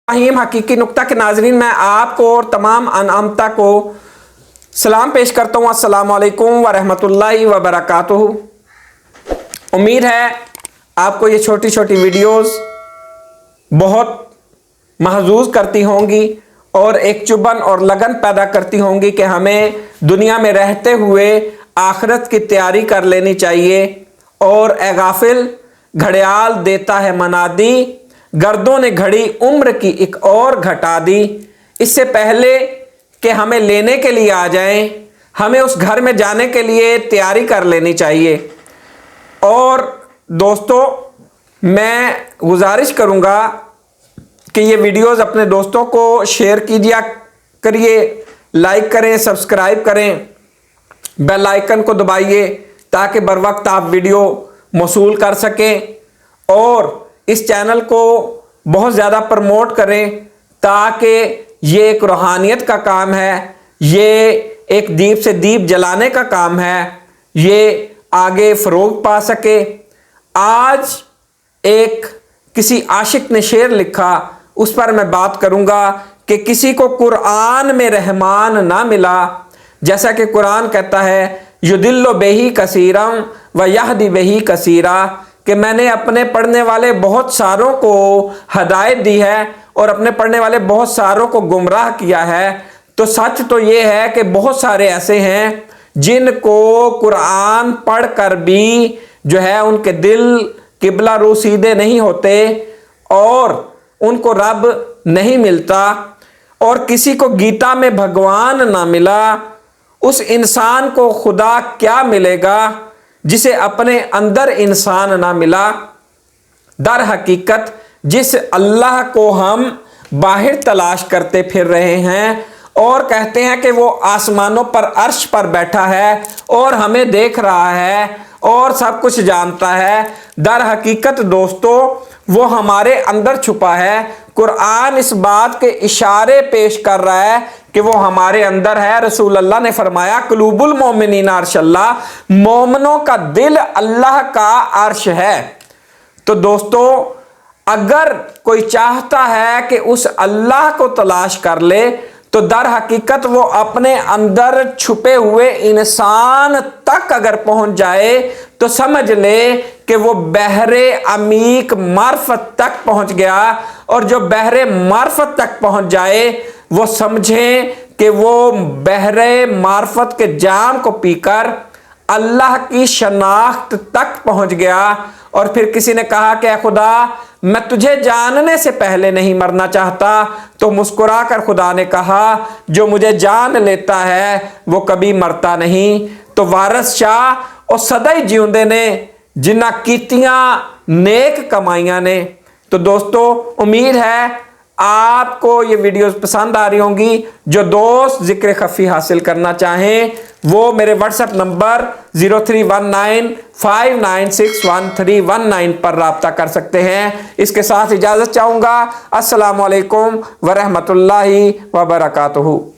हकीकी नुक्ता के नाजरीन, मैं आपको और तमाम अनामता को सलाम पेश करता हूँ। अस्सलाम वालेकुम व रहमतुल्लाहि व बरकातुहू। उम्मीद है आपको ये छोटी छोटी वीडियोस बहुत महजूज करती होंगी और एक चुभन और लगन पैदा करती होंगी कि हमें दुनिया में रहते हुए आखिरत की तैयारी कर लेनी चाहिए। और ए गाफिल, घड़ियाल देता है मनादी, गर्दों ने घड़ी उम्र की एक और घटा दी। इससे पहले कि हमें लेने के लिए आ जाएं, हमें उस घर में जाने के लिए तैयारी कर लेनी चाहिए। और दोस्तों, मैं गुजारिश करूंगा कि ये वीडियोस अपने दोस्तों को शेयर कीजिए करिए, लाइक करें, सब्सक्राइब करें, बेल आइकन को दबाइए ताकि बर वक्त आप वीडियो मौसूल कर सकें। और इस चैनल को बहुत ज़्यादा प्रमोट करें ताकि ये एक रूहानियत का काम है, ये एक दीप से दीप जलाने का काम है, ये आगे फ़रोग पा सके। आज एक किसी आशिक ने शेर लिखा, उस पर मैं बात करूंगा कि किसी को कुरान में रहमान ना मिला। जैसा कि कुरान कहता है, युदिल्लो बेही कसीरम व यहदी बेही कसीरा, कि मैंने अपने पढ़ने वाले बहुत सारों को हदायत दी है और अपने पढ़ने वाले बहुत सारों को गुमराह किया है। तो सच तो ये है कि बहुत सारे ऐसे हैं जिनको कुरान पढ़ कर भी जो है उनके दिल किबला रू सीधे नहीं होते और उनको रब नहीं मिलता। और किसी को गीता में भगवान ना मिला, उस इंसान को खुदा क्या मिलेगा जिसे अपने अंदर इंसान ना मिला। दर हकीकत जिस अल्लाह को हम बाहर तलाश करते फिर रहे हैं और कहते हैं कि वो आसमानों पर अर्श पर बैठा है और हमें देख रहा है और सब कुछ जानता है, दर हकीकत दोस्तों वो हमारे अंदर छुपा है। कुरान इस बात के इशारे पेश कर रहा है कि वो हमारे अंदर है। रसूल अल्लाह ने फरमाया, कुलूबुल मोमिनीन अर्शल्लाह, मोमिनों का दिल अल्लाह का अर्श है। तो दोस्तों, अगर कोई चाहता है कि उस अल्लाह को तलाश कर ले तो दर हकीकत वो अपने अंदर छुपे हुए इंसान तक अगर पहुंच जाए तो समझ ले कि वो बहरे अमीक मार्फत तक पहुंच गया। और जो बहरे मार्फत तक पहुंच जाए वो समझें कि वो बहरे मार्फत के जाम को पीकर अल्लाह की शनाख्त तक पहुंच गया। और फिर किसी ने कहा कि खुदा, मैं तुझे जानने से पहले नहीं मरना चाहता। तो मुस्कुरा कर खुदा ने कहा, जो मुझे जान लेता है वो कभी मरता नहीं। तो वारिस शाह और सदाई जिਉਂਦੇ ने जिन्ना कीतियां नेक कमाइयां ने। तो दोस्तों, उम्मीद है आपको ये वीडियोस पसंद आ रही होंगी। जो दोस्त जिक्र खफी हासिल करना चाहें वो मेरे व्हाट्सएप नंबर 031959611319 पर राब्ता कर सकते हैं। इसके साथ इजाज़त चाहूँगा। अस्सलाम वालेकुम व रहमतुल्लाहि व बरकातुहू।